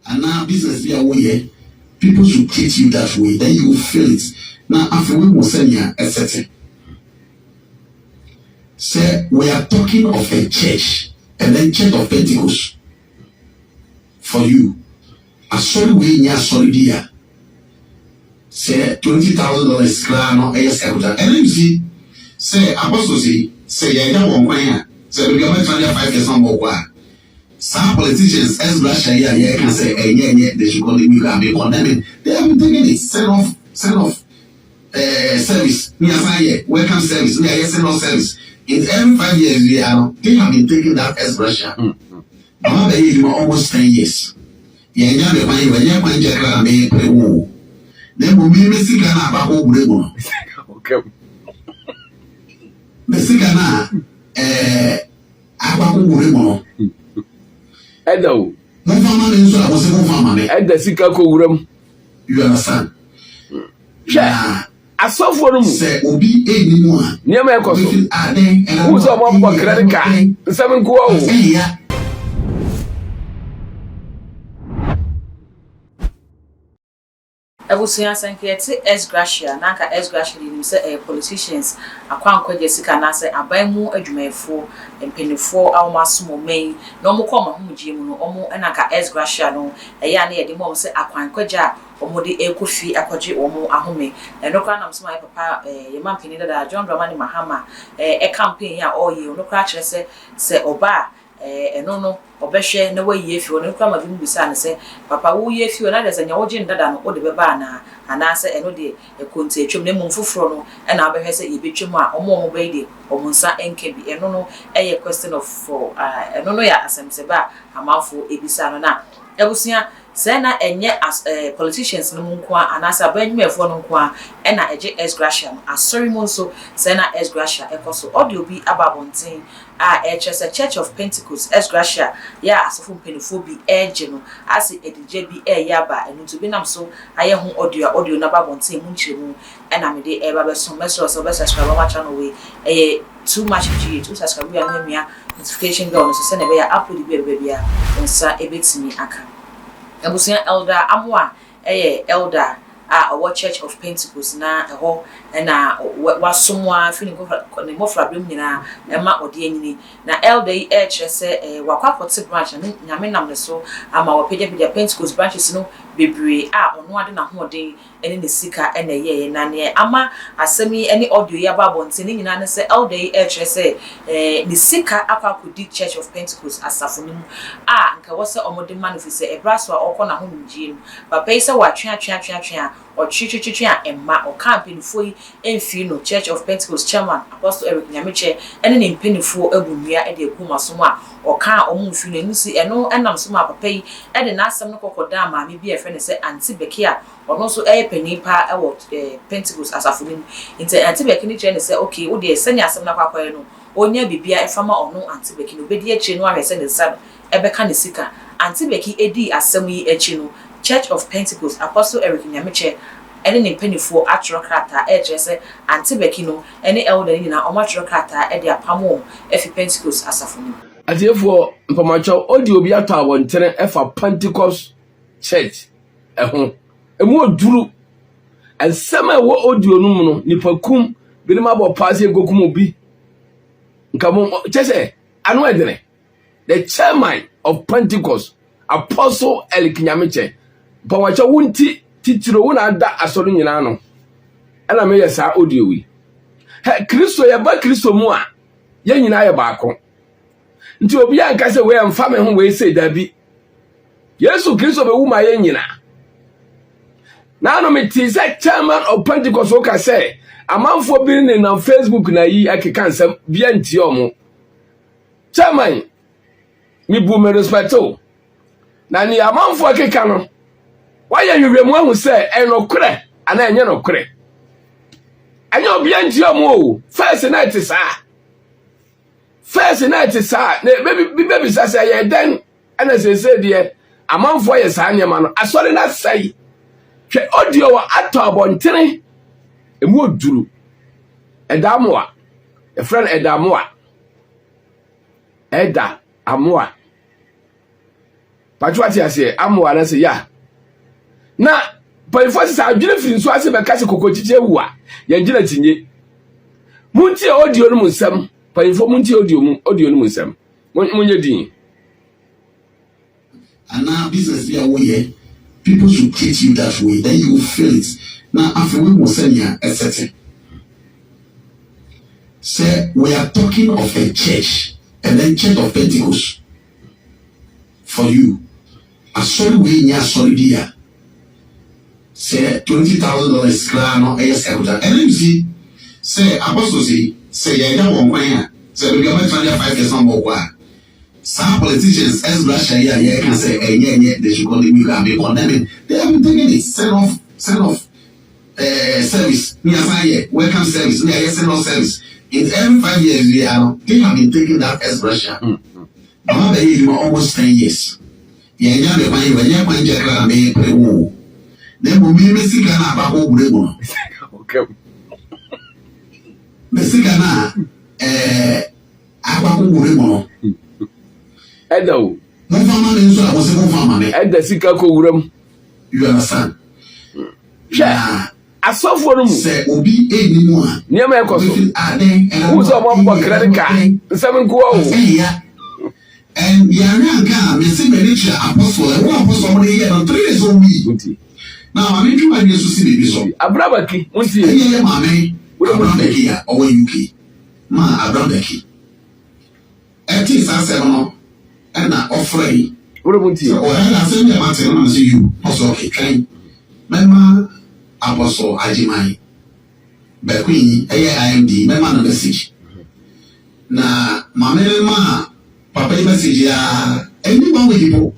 and now business be away. People should treat you that way, then you will feel it. Now, after we will send you a setting. Say, we are talking of a church, and then Church of Pentecost for you. A sorry way near sorry dear. Say $20,000 crown or a second. And then you see, say, Apostle say, yeah, one way. Say, we got 25% more. Some politicians, as Russia, yeah, can say, yeah, they should call it, we can be condemning. They haven't taken it. Send off service. Welcome service. Send off service. In every 5 years, they have been taking that as Russia. Now they almost 10 years. Yeah, the money when you're going to make a war. Then we may see about okay. The Sigana, Abaco. Edo. No farmer is I was a farmer. Ed the Sikako room. You understand? Yeah. I saw for them. Say, Obi, anymore. Nyamekye. Who's a one for credit card? 7 go. Yeah. Ebusuya sankete S Gracia nanka S Gracia ni say politicians akwankwa Jessica na say abanmu adwumayefo empenifo awmasomo mei na omukọ mahumgie mu no omo nanka S Gracia no eya na yede mo say akwankwa ja omode ekofi akwaje omo ahome enokra nam so my papa yemampeni dada John Dramani Mahama campaign ya oye onokra kire say oba no obehwe na wayi efi ono kwa mabim bisa ne se papa wo yi efi ona de se nya woje ndada no ode beba na ana se eno de ekonti etwem ne mum foforo no na abehwe se yebetwem a omo be de omunsa enkebi eno no eye question of for eno no ya asemse ba amafo ebisa no na ebusia se na enye as politicians no nkwa anasa banwumefo no nkwa na eje S Gracia asori mo nso se na S Gracia ekoso audio bi ababontin a Church of Pentecost S Gracia ya asofo mpenifo bi eje no ase edije bi yaba enu to bi nam so aye ho audio na babontin mu nchiremu na me de eba beso meso so be subscribe ma channel we too much g to subscribe ya no mia notification bell no so se na be ya upload bi bia nsa ebetimi aka Ebusuya elder amwa elder our Church of Pentecost na ho na wasomwa fini ko ne mofra bem nyina ema ode anyini na elder se wakwapote branch na nyame nam ne so ama wapeja Pentecost branches no bebre ono ade na hoden ene ne sika ene ye na ne ama asemi ene audio ya babonte ne nyina ne se elder se ne sika akwakodi Church of Pentecost asafonim nka wose omode manifest ebraso okọ na ho ngie no papa ise watwe or chichi emma or campaign for enfi no Church of Pentecost chairman Apostle Nyamekye ene ne mpenifo abunua e de kuma so a or kan omunfi no nusi eno enam so ma papa yi e de na asem no kokoda ma me bi e fene se anti bekia ono so penipa e wo Pentecost asafonim inte anti beki ni ne se okay wo de senya asem na kwakwaye no onya bibia e fama ono anti beki no bedi echi no ahwese ne sa e beka ne sika anti beki edi asem yi echi no Church of Pentecost Apostle Nyamekye ene ne penifo atrokrata se antibeki no ene elder ni na omatrokrata de apamo efi Pentecost asafoni atiefo mpamacho odi obi ato awontere efa Pentecost Church emu oduru ensema wo audio no mu no nipakum bi ma bo pass egokum obi nkamo chese anu edene the chairman of Pentecost Apostle Nyamekye mpamacho wunti titiro wona ada asoro nyina no ana me yesa audio wi Kristo ya ba Kristo mu a ya nyina ya baako nti obi anka se we amfa me ho we se dabi Yesu Kristo be wu ma ya nyina na no me ti se chairman of Pentecost o ka se amanfo bi ne na Facebook na yi akeka nsam bia nti omo chairman mi bu me respecto na ni amanfo akeka no why you remove say enokre ana enye nokre anya obi anti omo first night sa na baby say ye den ana say de amanfo ye sa nyama no asori na sai hwe audio wa ato abontere emu oduru edamoa a friend edamoa eda amoa Patriot ase amwa na se ya na payfo se adwene firi nso ase be ka se kokochiche wu a ye ngina tinye munti audio no musam payfo munti audio no musam munye din and now business be away people should treat you that way then you will feel it now after we will send you a certain say we are talking of a church and then church of Pentecost for you sorry we nya sorry dia say $20,000 clan no yes and then you see say apostle say ya won kwan say we go 5 years on more some politicians as Russia here can say they should condemn you and be condemning they have been taking it send off service near welcome service near send off service in every 5 years they have been taking that as Russia now they almost 10 years yeah the money when you want to me pray wo then we me sika na ba ko gure mo okay me sika na aba ko gure mo edo mo fama me nso a mo se mo fama me eda sika ko wuram you understand yeah asofo no mu se obi eni mu a niam e koso wo so mo mo credit card nsam nko o and Yanaka, Messi Medici apostle, and one apostle on the year 3 days old me. Now I mean, you to see the bishop. Abrabaki, won't see yeah, mammy, around the here or UK. Ma, around the key. At least I said, no, and I offer you. What about you? Or I send a matter and see you. Also, okay, train. Mema apostle Ajimai. Bequeen, AIMD, Mema message. Na, Mamma. Papa message ya anyone with people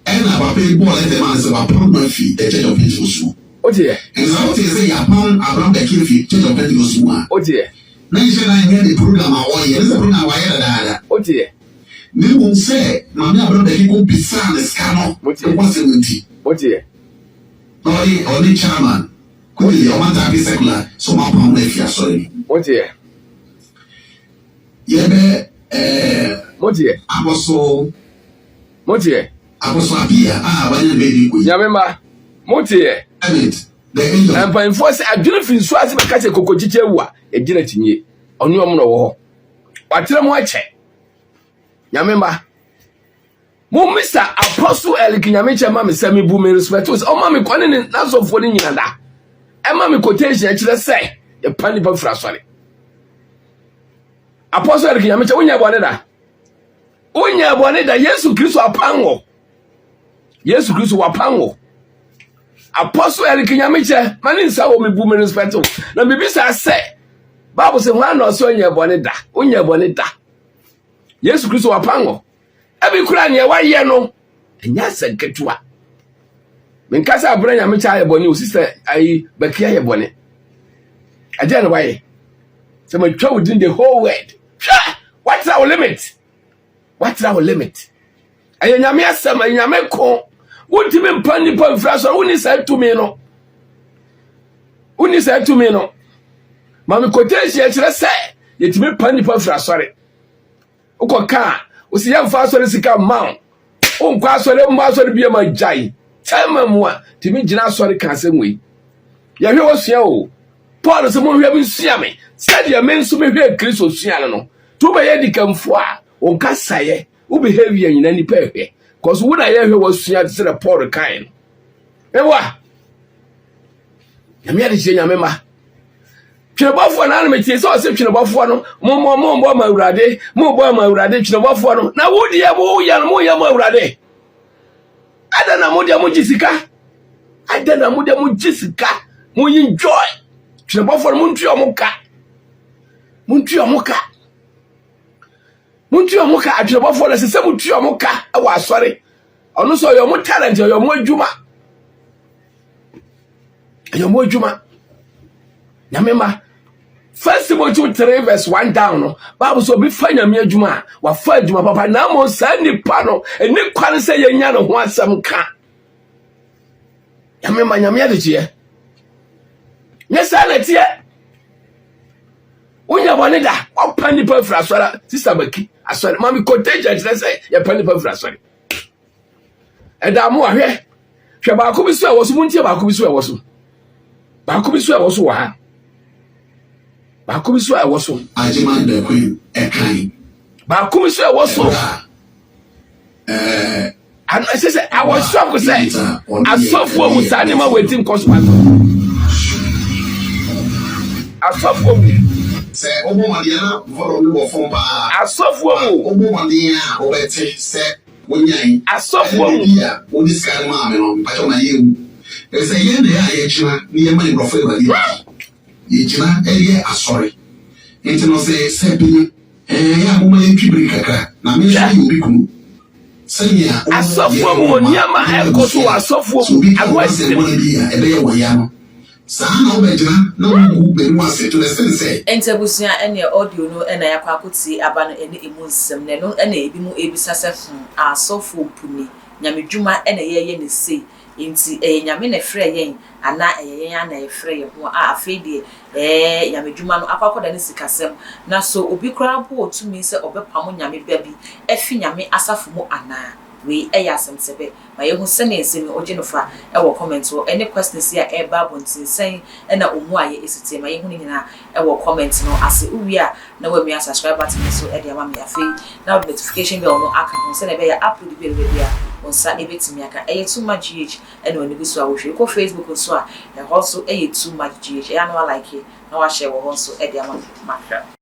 and papa ball let the man say upon my feet the church of Pentecost. Oh dear. And so they say upon around the church of Pentecost. Oh dear. Nation I hear the program all year. This is the program why that. Oh dear. They won't say Mamma around the people beside the scandal. What's it? Oh dear. Only chairman. Could be your man to be secular. So my pound if you are sorry. Oh dear. Yeah, Motie apostle Apia when baby Nyamemba Motie the angel and by force adwene fin so ase beka se kokochiche wu a egina tinye onu om no wo ho watere mo ache Nyamemba mo Mr Apostle Nyamekye ma me se me bu me respect o ma me kwane ne nasofo ni nyina da e ma me quotation kire se e pani pa fra sori Apostle Nyamekye wonya bone da Unya bone da Yesu Kristo apanwo Yesu Kristo wapanwo Apostle Nyamekye mani nsa wo me bu me respect na bibi sa se Bible say wan no so unya bone da unya bone da Yesu Kristo wapanwo abi kura ne wa ye no enya seketua menkasa abra Nyamekye aye bone o sister ai bakia ye bone aje na wa ye se ma twa within the whole world what's our limit? What's our limit? Aye nyame asem aye nyame ko wonti me mpani pa mfraso woni sa tumi no woni sa tumi no mami quotation e kire se yetimi pani pa mfraso ukoka osi ya mfaso sika maun onkwa asore mbo asore bia ma jai tema mu a timi gina asore ka asem ya hwe osua o Paul se mo hwe bi sua me said ya men so me hwe Kristo sua no to be ye dikamfo a onka saye wo behavior nyina ni pehwe cause wo na ye hwe wasua se Paul kan ewa ya me ade che nyame ma twebofo na na me tie so se twebofo no mo ma urade mo bo ma urade twebofo no na wo die mo ya mo urade adana mo dia mo jisika mo enjoy twebofo mo ntu omuka atwebofo na sese mo tu omuka e wa asore ono so yo mo talent yo mo adwuma nyamema First Timothy 3 verse 1 down no Bible so bi fa nyame adwuma wa fa adwuma papa na mo sa nipa no eni kwan se yenya no ho asem ka nyamema nyame adeje nyesa na tie unya bone da opani pa fra asora sister baki asora mami quotation say ya pani pa fra asora ɛda mo ahwɛ hwɛ baako bi so a wɔso muntie baako bi so a wɔso baako bi so a wɔso wɔ ha baako bi so a wɔso agyeman da queen ɛkan baako bi so a wɔso and I say I was shocked say asɔfoɔ mu saa nneɛma wɔ etim kɔ so asɔfoɔ mu sɛ ɔbɔ mɔdeɛ na vɔlɔ no wɔ fam paa asɔfoɔ mu ɔbɔ mɔdeɛ a ɔbɛte sɛ wonyan asɔfoɔ mu a wɔde sika no maa me no mpatɔ na yɛwu ɛsɛ yɛn na yɛ a yɛgyina ne yɛma ne nkurɔfoɔ awurade yɛgyina ɛyɛ asɔre nti no sɛ bi yɛ a moma yɛntwi bere kakra na me nso yɛ obi kunu sɛnea asɔfoɔ mu wɔ nneɛma ɛkɔ so wɔ asɔfoɔ mu agorɔ ɛbɛyɛ wɔ ya no saa na wobɛgyina na wogu bɛnu ase to the sense sɛ ɛntabusua ɛne audio no ɛna yɛakɔ akɔtie aba no ɛne ɛmu nsɛm na ɛno ɛna ebi mu ebisa sɛ asɔfoɔ mpuni nyamedwuma ɛna yɛyɛ ne sei nti nyame na frɛ yɛn ana yɛn ana yɛfrɛ yɛn ho a afei deɛ nyamedwuma no akɔkɔda ne sikasɛm na so obi koraa bo otumi sɛ ɔbɛpam nyame ba bi afi nyame asafo mu ana we asɛm sɛbɛ ma yɛhu sɛne nsɛm ɔgye no fa ɛwɔ comment wɔ ɛne questions a ɛba abɔnten ɛna ɔmu a yɛ esitie ma yɛhu ne nyinaa ɛwɔ comment no ase uwi a na wɔ mi subscribe button so ɛde ama me afei na notification bell no aka ho sɛne ɛbɛyɛ upload bi a onsa ebetimi aka ɛyɛ too much gh ɛna oni bi so a wohwe ko Facebook so a ɛhɔ so ɛyɛ too much gh ɛya no like na wa share wɔ hɔ so ɛde ama me